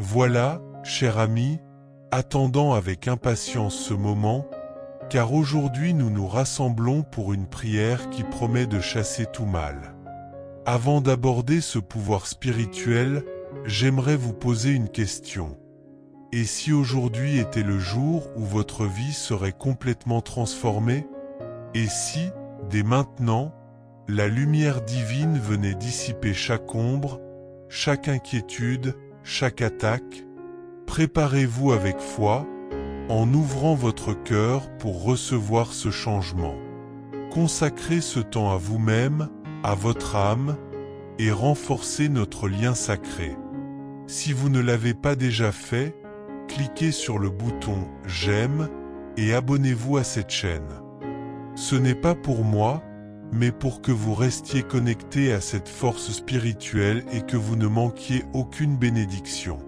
Voilà, cher ami, attendant avec impatience ce moment, car aujourd'hui nous nous rassemblons pour une prière qui promet de chasser tout mal. Avant d'aborder ce pouvoir spirituel, j'aimerais vous poser une question. Et si aujourd'hui était le jour où votre vie serait complètement transformée? Et si, dès maintenant, la lumière divine venait dissiper chaque ombre, chaque inquiétude, chaque attaque? Préparez-vous avec foi, en ouvrant votre cœur pour recevoir ce changement. Consacrez ce temps à vous-même, à votre âme, et renforcez notre lien sacré. Si vous ne l'avez pas déjà fait, cliquez sur le bouton « J'aime » et abonnez-vous à cette chaîne. Ce n'est pas pour moi, mais pour que vous restiez connectés à cette force spirituelle et que vous ne manquiez aucune bénédiction.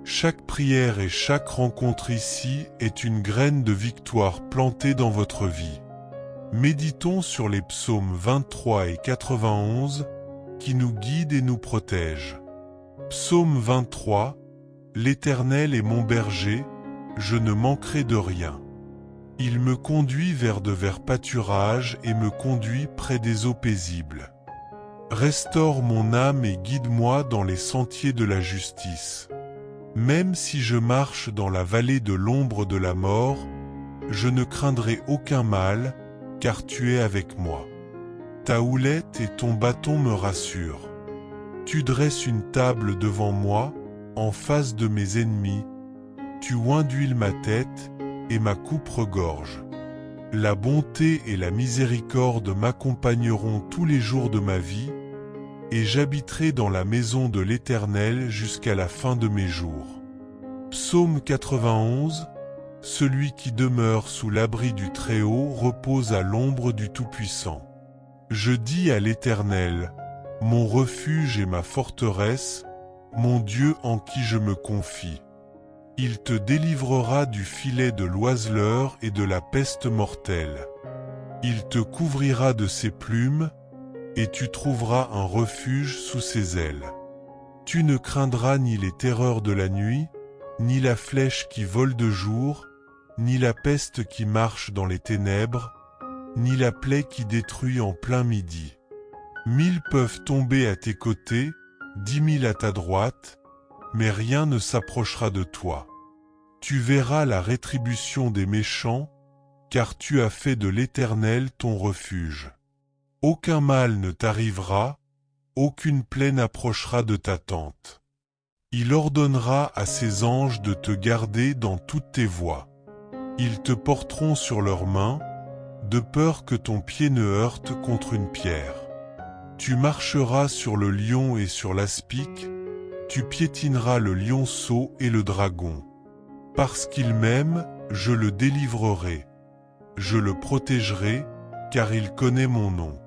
Chaque prière et chaque rencontre ici est une graine de victoire plantée dans votre vie. Méditons sur les psaumes 23 et 91 qui nous guident et nous protègent. Psaume 23. L'Éternel est mon berger, je ne manquerai de rien. Il me conduit vers de verts pâturages et me conduit près des eaux paisibles. Restaure mon âme et guide-moi dans les sentiers de la justice. Même si je marche dans la vallée de l'ombre de la mort, je ne craindrai aucun mal, car tu es avec moi. Ta houlette et ton bâton me rassurent. Tu dresses une table devant moi, en face de mes ennemis. Tu oins d'huile ma tête, et ma coupe regorge. La bonté et la miséricorde m'accompagneront tous les jours de ma vie, et j'habiterai dans la maison de l'Éternel jusqu'à la fin de mes jours. Psaume 91. Celui qui demeure sous l'abri du Très-Haut repose à l'ombre du Tout-Puissant. Je dis à l'Éternel, mon refuge et ma forteresse, mon Dieu en qui je me confie. Il te délivrera du filet de l'oiseleur et de la peste mortelle. Il te couvrira de ses plumes, et tu trouveras un refuge sous ses ailes. Tu ne craindras ni les terreurs de la nuit, ni la flèche qui vole de jour, ni la peste qui marche dans les ténèbres, ni la plaie qui détruit en plein midi. 1000 peuvent tomber à tes côtés, 10 000 à ta droite, mais rien ne s'approchera de toi. Tu verras la rétribution des méchants, car tu as fait de l'Éternel ton refuge. Aucun mal ne t'arrivera, aucune plaie n'approchera de ta tente. Il ordonnera à ses anges de te garder dans toutes tes voies. Ils te porteront sur leurs mains, de peur que ton pied ne heurte contre une pierre. Tu marcheras sur le lion et sur l'aspic, tu piétineras le lionceau et le dragon. Parce qu'il m'aime, je le délivrerai. Je le protégerai, car il connaît mon nom.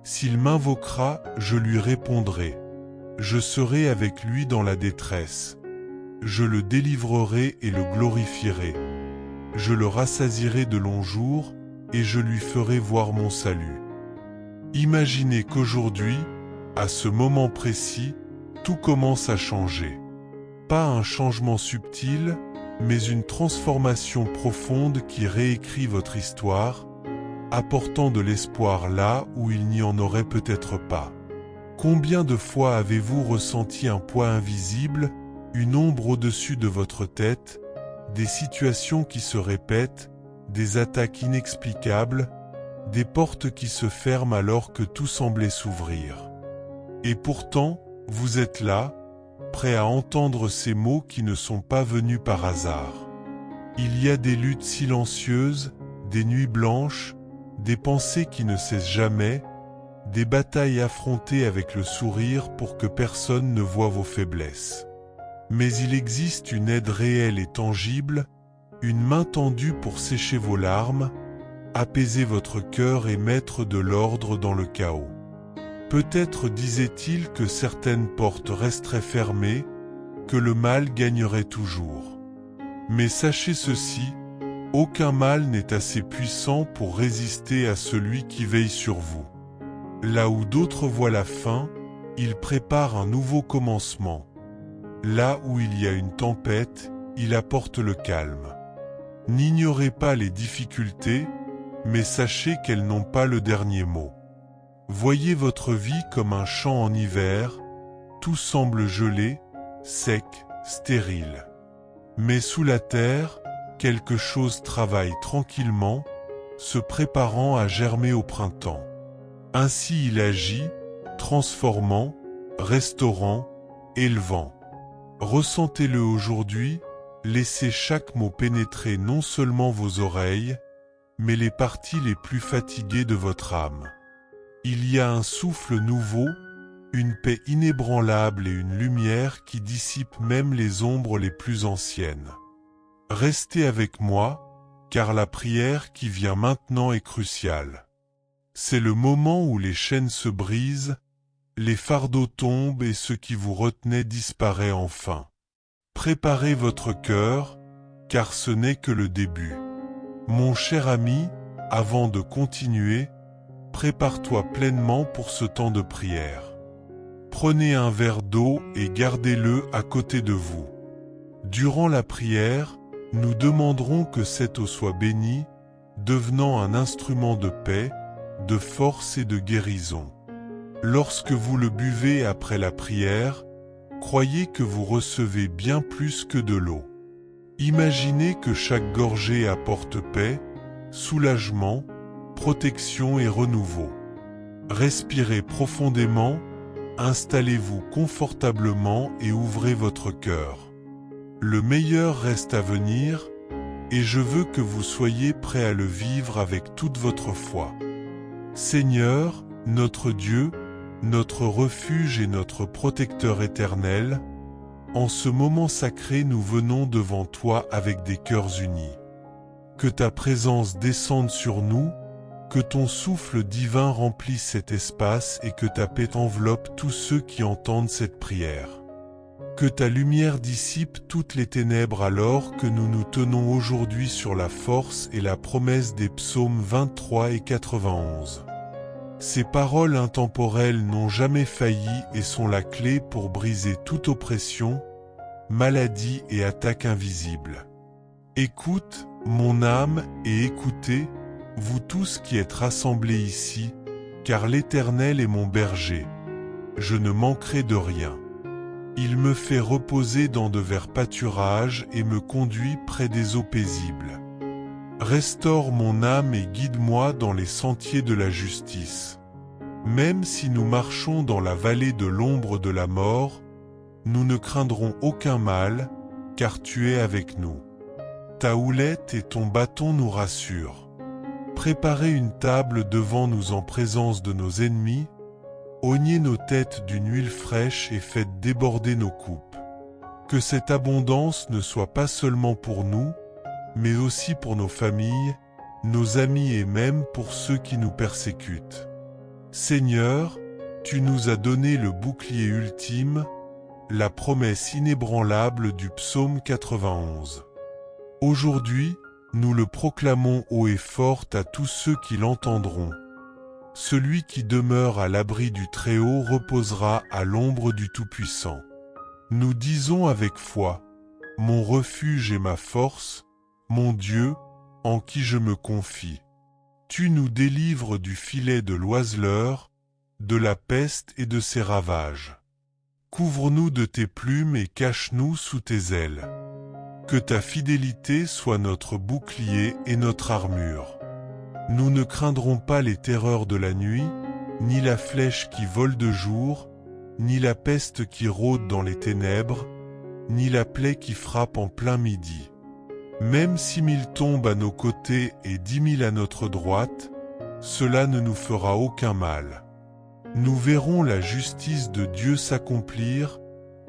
S'il m'invoquera, je lui répondrai. Je serai avec lui dans la détresse. Je le délivrerai et le glorifierai. Je le rassasierai de longs jours, et je lui ferai voir mon salut. Imaginez qu'aujourd'hui, à ce moment précis, tout commence à changer. Pas un changement subtil, mais une transformation profonde qui réécrit votre histoire, apportant de l'espoir là où il n'y en aurait peut-être pas. Combien de fois avez-vous ressenti un poids invisible, une ombre au-dessus de votre tête, des situations qui se répètent, des attaques inexplicables, des portes qui se ferment alors que tout semblait s'ouvrir? Et pourtant, vous êtes là, prêt à entendre ces mots qui ne sont pas venus par hasard. Il y a des luttes silencieuses, des nuits blanches, des pensées qui ne cessent jamais, des batailles affrontées avec le sourire pour que personne ne voie vos faiblesses. Mais il existe une aide réelle et tangible, une main tendue pour sécher vos larmes, apaiser votre cœur et mettre de l'ordre dans le chaos. Peut-être disait-il que certaines portes resteraient fermées, que le mal gagnerait toujours. Mais sachez ceci, aucun mal n'est assez puissant pour résister à celui qui veille sur vous. Là où d'autres voient la fin, il prépare un nouveau commencement. Là où il y a une tempête, il apporte le calme. N'ignorez pas les difficultés, mais sachez qu'elles n'ont pas le dernier mot. Voyez votre vie comme un champ en hiver, tout semble gelé, sec, stérile. Mais sous la terre, quelque chose travaille tranquillement, se préparant à germer au printemps. Ainsi il agit, transformant, restaurant, élevant. Ressentez-le aujourd'hui, laissez chaque mot pénétrer non seulement vos oreilles, mais les parties les plus fatiguées de votre âme. Il y a un souffle nouveau, une paix inébranlable et une lumière qui dissipe même les ombres les plus anciennes. Restez avec moi, car la prière qui vient maintenant est cruciale. C'est le moment où les chaînes se brisent, les fardeaux tombent et ce qui vous retenait disparaît enfin. Préparez votre cœur, car ce n'est que le début. Mon cher ami, avant de continuer, prépare-toi pleinement pour ce temps de prière. Prenez un verre d'eau et gardez-le à côté de vous. Durant la prière, nous demanderons que cette eau soit bénie, devenant un instrument de paix, de force et de guérison. Lorsque vous le buvez après la prière, croyez que vous recevez bien plus que de l'eau. Imaginez que chaque gorgée apporte paix, soulagement, protection et renouveau. Respirez profondément, installez-vous confortablement et ouvrez votre cœur. Le meilleur reste à venir, et je veux que vous soyez prêts à le vivre avec toute votre foi. Seigneur, notre Dieu, notre refuge et notre protecteur éternel, en ce moment sacré nous venons devant toi avec des cœurs unis. Que ta présence descende sur nous, que ton souffle divin remplisse cet espace et que ta paix enveloppe tous ceux qui entendent cette prière. Que ta lumière dissipe toutes les ténèbres alors que nous nous tenons aujourd'hui sur la force et la promesse des psaumes 23 et 91. Ces paroles intemporelles n'ont jamais failli et sont la clé pour briser toute oppression, maladie et attaque invisible. Écoute, mon âme, et écoutez, vous tous qui êtes rassemblés ici, car l'Éternel est mon berger. Je ne manquerai de rien. Il me fait reposer dans de verts pâturages et me conduit près des eaux paisibles. Restaure mon âme et guide-moi dans les sentiers de la justice. Même si nous marchons dans la vallée de l'ombre de la mort, nous ne craindrons aucun mal, car tu es avec nous. Ta houlette et ton bâton nous rassurent. Préparez une table devant nous en présence de nos ennemis, oignez nos têtes d'une huile fraîche et faites déborder nos coupes. Que cette abondance ne soit pas seulement pour nous, mais aussi pour nos familles, nos amis et même pour ceux qui nous persécutent. Seigneur, tu nous as donné le bouclier ultime, la promesse inébranlable du psaume 91. Aujourd'hui, nous le proclamons haut et fort à tous ceux qui l'entendront. Celui qui demeure à l'abri du Très-Haut reposera à l'ombre du Tout-Puissant. Nous disons avec foi, mon refuge et ma force, mon Dieu, en qui je me confie. Tu nous délivres du filet de l'oiseleur, de la peste et de ses ravages. Couvre-nous de tes plumes et cache-nous sous tes ailes. Que ta fidélité soit notre bouclier et notre armure. Nous ne craindrons pas les terreurs de la nuit, ni la flèche qui vole de jour, ni la peste qui rôde dans les ténèbres, ni la plaie qui frappe en plein midi. Même 6000 tombent à nos côtés et 10 000 à notre droite, cela ne nous fera aucun mal. Nous verrons la justice de Dieu s'accomplir,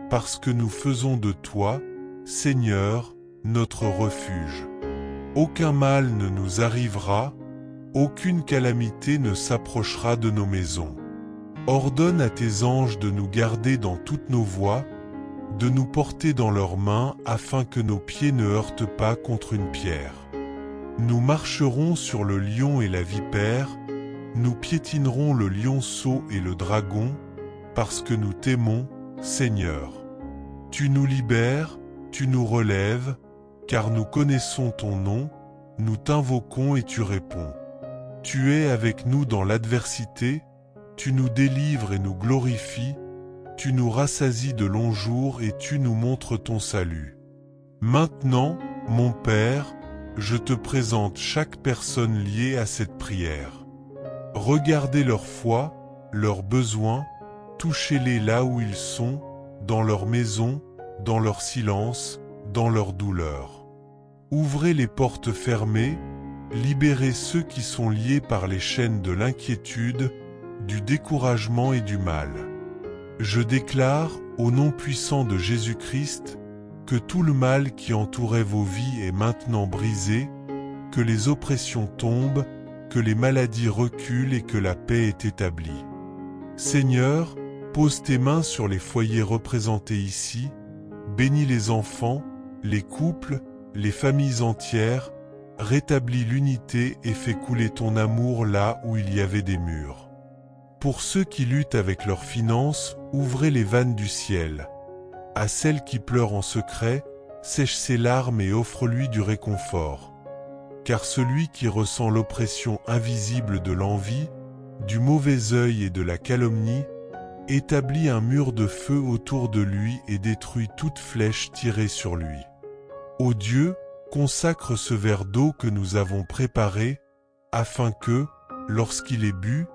parce que nous faisons de toi, Seigneur, notre refuge. Aucun mal ne nous arrivera, aucune calamité ne s'approchera de nos maisons. Ordonne à tes anges de nous garder dans toutes nos voies, de nous porter dans leurs mains afin que nos pieds ne heurtent pas contre une pierre. Nous marcherons sur le lion et la vipère, nous piétinerons le lionceau et le dragon, parce que nous t'aimons, Seigneur. Tu nous libères, tu nous relèves, car nous connaissons ton nom, nous t'invoquons et tu réponds. Tu es avec nous dans l'adversité, tu nous délivres et nous glorifies, tu nous rassasies de longs jours et tu nous montres ton salut. Maintenant, mon Père, je te présente chaque personne liée à cette prière. Regardez leur foi, leurs besoins, touchez-les là où ils sont, dans leur maison, dans leur silence, dans leur douleur. Ouvrez les portes fermées, libérez ceux qui sont liés par les chaînes de l'inquiétude, du découragement et du mal. Je déclare, au nom puissant de Jésus-Christ, que tout le mal qui entourait vos vies est maintenant brisé, que les oppressions tombent, que les maladies reculent et que la paix est établie. Seigneur, pose tes mains sur les foyers représentés ici, bénis les enfants, les couples, les familles entières, rétablis l'unité et fais couler ton amour là où il y avait des murs. Pour ceux qui luttent avec leurs finances, ouvrez les vannes du ciel. À celles qui pleurent en secret, sèche ses larmes et offre-lui du réconfort. Car celui qui ressent l'oppression invisible de l'envie, du mauvais œil et de la calomnie, établit un mur de feu autour de lui et détruit toute flèche tirée sur lui. Ô Dieu, consacre ce verre d'eau que nous avons préparé, afin que, lorsqu'il est bu,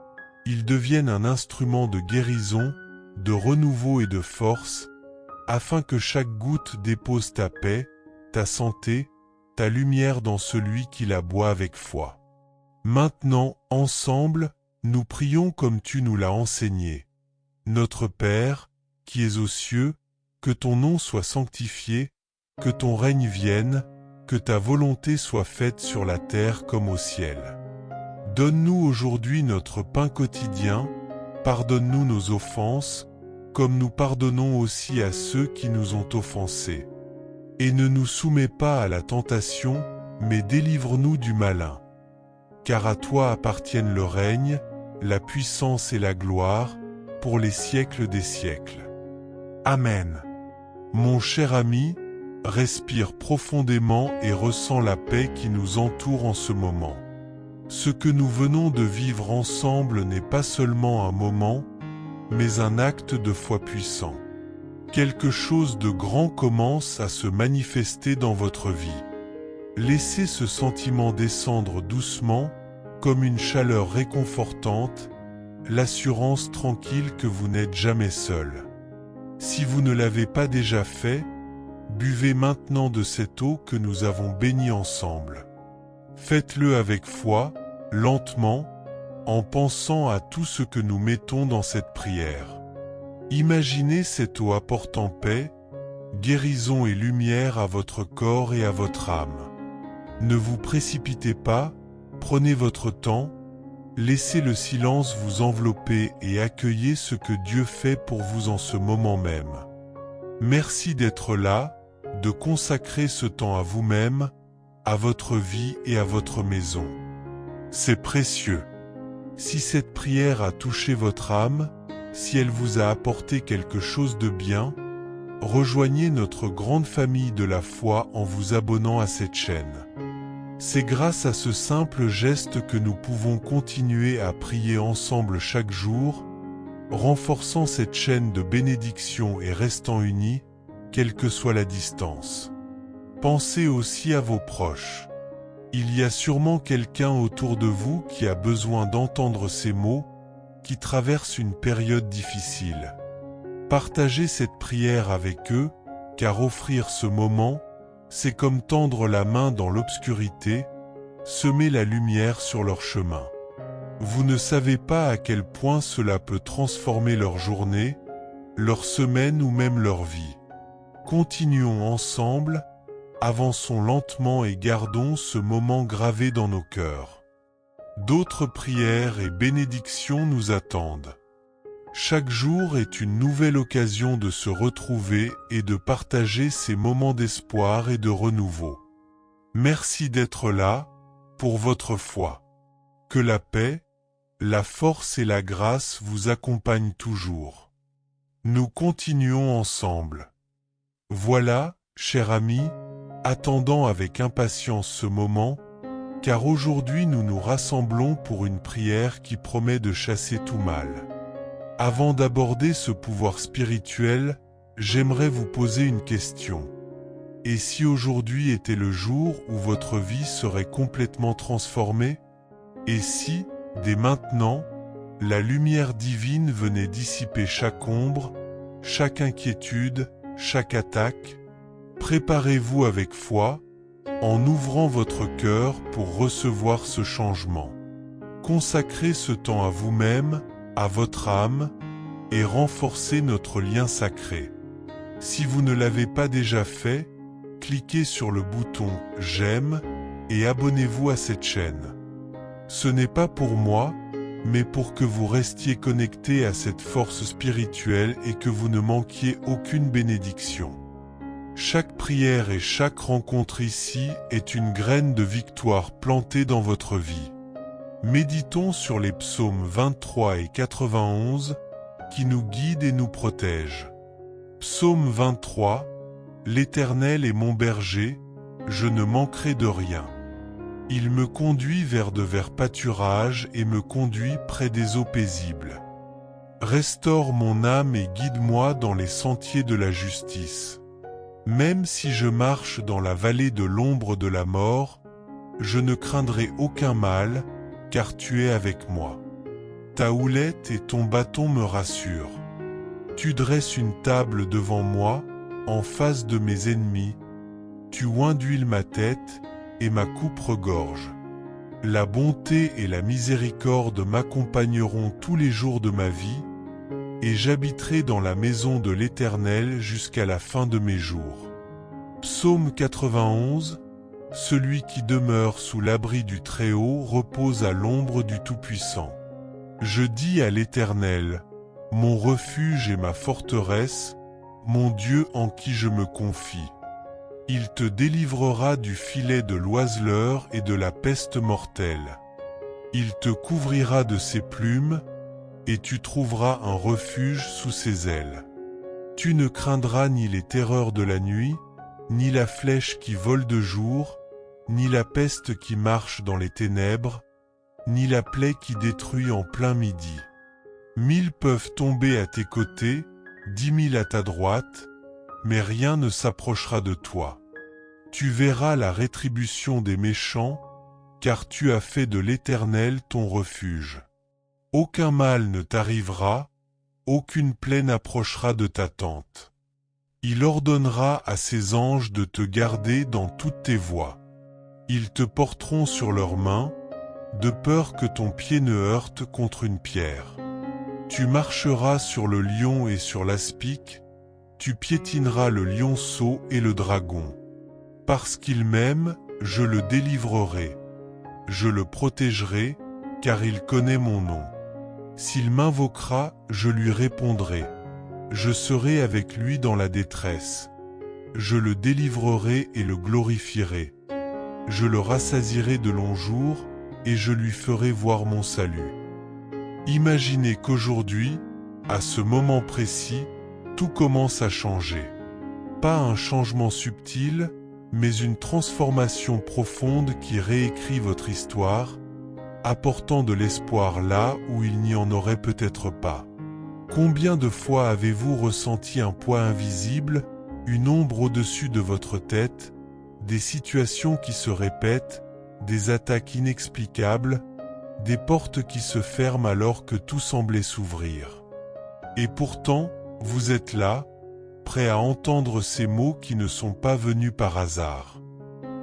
il devienne un instrument de guérison, de renouveau et de force, afin que chaque goutte dépose ta paix, ta santé, ta lumière dans celui qui la boit avec foi. Maintenant, ensemble, nous prions comme tu nous l'as enseigné. Notre Père, qui es aux cieux, que ton nom soit sanctifié, que ton règne vienne, que ta volonté soit faite sur la terre comme au ciel. Donne-nous aujourd'hui notre pain quotidien, pardonne-nous nos offenses, comme nous pardonnons aussi à ceux qui nous ont offensés. Et ne nous soumets pas à la tentation, mais délivre-nous du malin. Car à toi appartiennent le règne, la puissance et la gloire, pour les siècles des siècles. Amen. Mon cher ami, respire profondément et ressens la paix qui nous entoure en ce moment. Ce que nous venons de vivre ensemble n'est pas seulement un moment, mais un acte de foi puissant. Quelque chose de grand commence à se manifester dans votre vie. Laissez ce sentiment descendre doucement, comme une chaleur réconfortante, l'assurance tranquille que vous n'êtes jamais seul. Si vous ne l'avez pas déjà fait, buvez maintenant de cette eau que nous avons bénie ensemble. Faites-le avec foi, lentement, en pensant à tout ce que nous mettons dans cette prière. Imaginez cette eau apportant paix, guérison et lumière à votre corps et à votre âme. Ne vous précipitez pas, prenez votre temps, laissez le silence vous envelopper et accueillez ce que Dieu fait pour vous en ce moment même. Merci d'être là, de consacrer ce temps à vous-même, à votre vie et à votre maison. C'est précieux. Si cette prière a touché votre âme, si elle vous a apporté quelque chose de bien, rejoignez notre grande famille de la foi en vous abonnant à cette chaîne. C'est grâce à ce simple geste que nous pouvons continuer à prier ensemble chaque jour, renforçant cette chaîne de bénédiction et restant unis, quelle que soit la distance. Pensez aussi à vos proches. Il y a sûrement quelqu'un autour de vous qui a besoin d'entendre ces mots, qui traverse une période difficile. Partagez cette prière avec eux, car offrir ce moment, c'est comme tendre la main dans l'obscurité, semer la lumière sur leur chemin. Vous ne savez pas à quel point cela peut transformer leur journée, leur semaine ou même leur vie. Continuons ensemble, avançons lentement et gardons ce moment gravé dans nos cœurs. D'autres prières et bénédictions nous attendent. Chaque jour est une nouvelle occasion de se retrouver et de partager ces moments d'espoir et de renouveau. Merci d'être là, pour votre foi. Que la paix, la force et la grâce vous accompagnent toujours. Nous continuons ensemble. Voilà, cher ami, attendant avec impatience ce moment, car aujourd'hui nous nous rassemblons pour une prière qui promet de chasser tout mal. Avant d'aborder ce pouvoir spirituel, j'aimerais vous poser une question. Et si aujourd'hui était le jour où votre vie serait complètement transformée? Et si, dès maintenant, la lumière divine venait dissiper chaque ombre, chaque inquiétude, chaque attaque? Préparez-vous avec foi, en ouvrant votre cœur pour recevoir ce changement. Consacrez ce temps à vous-même, à votre âme, et renforcez notre lien sacré. Si vous ne l'avez pas déjà fait, cliquez sur le bouton « J'aime » et abonnez-vous à cette chaîne. Ce n'est pas pour moi, mais pour que vous restiez connectés à cette force spirituelle et que vous ne manquiez aucune bénédiction. Chaque prière et chaque rencontre ici est une graine de victoire plantée dans votre vie. Méditons sur les psaumes 23 et 91 qui nous guident et nous protègent. Psaume 23. L'Éternel est mon berger, je ne manquerai de rien. Il me conduit vers de verts pâturages et me conduit près des eaux paisibles. Restaure mon âme et guide-moi dans les sentiers de la justice. Même si je marche dans la vallée de l'ombre de la mort, je ne craindrai aucun mal, car tu es avec moi. Ta houlette et ton bâton me rassurent. Tu dresses une table devant moi, en face de mes ennemis. Tu oins d'huile ma tête, et ma coupe regorge. La bonté et la miséricorde m'accompagneront tous les jours de ma vie, et j'habiterai dans la maison de l'Éternel jusqu'à la fin de mes jours. Psaume 91. Celui qui demeure sous l'abri du Très-Haut repose à l'ombre du Tout-Puissant. Je dis à l'Éternel, mon refuge et ma forteresse, mon Dieu en qui je me confie. Il te délivrera du filet de l'oiseleur et de la peste mortelle. Il te couvrira de ses plumes, et tu trouveras un refuge sous ses ailes. Tu ne craindras ni les terreurs de la nuit, ni la flèche qui vole de jour, ni la peste qui marche dans les ténèbres, ni la plaie qui détruit en plein midi. 1000 peuvent tomber à tes côtés, 10 000 à ta droite, mais rien ne s'approchera de toi. Tu verras la rétribution des méchants, car tu as fait de l'Éternel ton refuge. Aucun mal ne t'arrivera, aucune plaie n'approchera de ta tente. Il ordonnera à ses anges de te garder dans toutes tes voies. Ils te porteront sur leurs mains, de peur que ton pied ne heurte contre une pierre. Tu marcheras sur le lion et sur l'aspic, tu piétineras le lionceau et le dragon. Parce qu'il m'aime, je le délivrerai. Je le protégerai, car il connaît mon nom. S'il m'invoquera, je lui répondrai. Je serai avec lui dans la détresse. Je le délivrerai et le glorifierai. Je le rassasierai de longs jours, et je lui ferai voir mon salut. Imaginez qu'aujourd'hui, à ce moment précis, tout commence à changer. Pas un changement subtil, mais une transformation profonde qui réécrit votre histoire, apportant de l'espoir là où il n'y en aurait peut-être pas. Combien de fois avez-vous ressenti un poids invisible, une ombre au-dessus de votre tête, des situations qui se répètent, des attaques inexplicables, des portes qui se ferment alors que tout semblait s'ouvrir? Et pourtant, vous êtes là, prêt à entendre ces mots qui ne sont pas venus par hasard.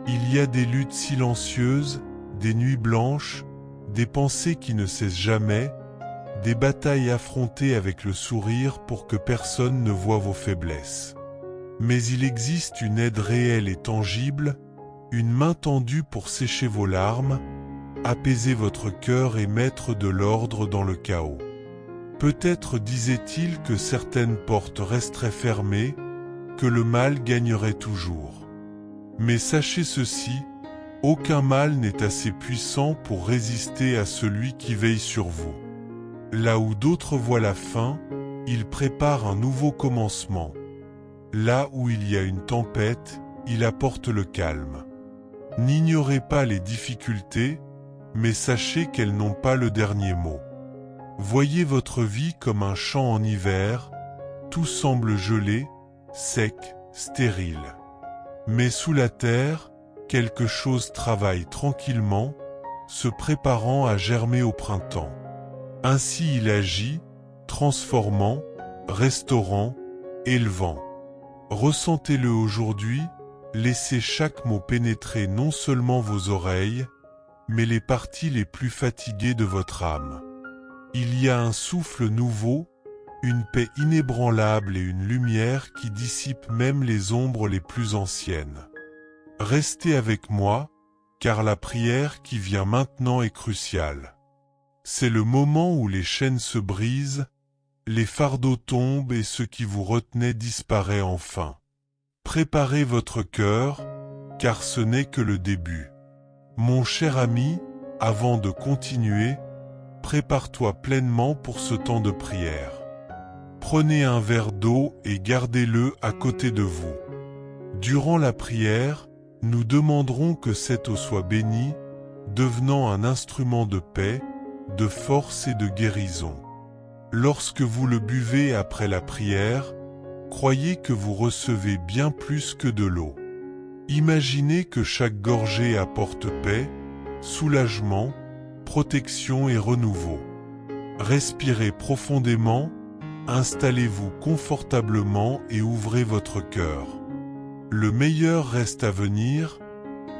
Il y a des luttes silencieuses, des nuits blanches, des pensées qui ne cessent jamais, des batailles affrontées avec le sourire pour que personne ne voie vos faiblesses. Mais il existe une aide réelle et tangible, une main tendue pour sécher vos larmes, apaiser votre cœur et mettre de l'ordre dans le chaos. Peut-être disait-il que certaines portes resteraient fermées, que le mal gagnerait toujours. Mais sachez ceci, aucun mal n'est assez puissant pour résister à celui qui veille sur vous. Là où d'autres voient la fin, il prépare un nouveau commencement. Là où il y a une tempête, il apporte le calme. N'ignorez pas les difficultés, mais sachez qu'elles n'ont pas le dernier mot. Voyez votre vie comme un champ en hiver, tout semble gelé, sec, stérile. Mais sous la terre, quelque chose travaille tranquillement, se préparant à germer au printemps. Ainsi il agit, transformant, restaurant, élevant. Ressentez-le aujourd'hui, laissez chaque mot pénétrer non seulement vos oreilles, mais les parties les plus fatiguées de votre âme. Il y a un souffle nouveau, une paix inébranlable et une lumière qui dissipe même les ombres les plus anciennes. Restez avec moi, car la prière qui vient maintenant est cruciale. C'est le moment où les chaînes se brisent, les fardeaux tombent et ce qui vous retenait disparaît enfin. Préparez votre cœur, car ce n'est que le début. Mon cher ami, avant de continuer, prépare-toi pleinement pour ce temps de prière. Prenez un verre d'eau et gardez-le à côté de vous. Durant la prière, nous demanderons que cette eau soit bénie, devenant un instrument de paix, de force et de guérison. Lorsque vous le buvez après la prière, croyez que vous recevez bien plus que de l'eau. Imaginez que chaque gorgée apporte paix, soulagement, protection et renouveau. Respirez profondément, installez-vous confortablement et ouvrez votre cœur. Le meilleur reste à venir,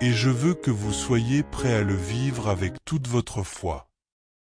et je veux que vous soyez prêts à le vivre avec toute votre foi.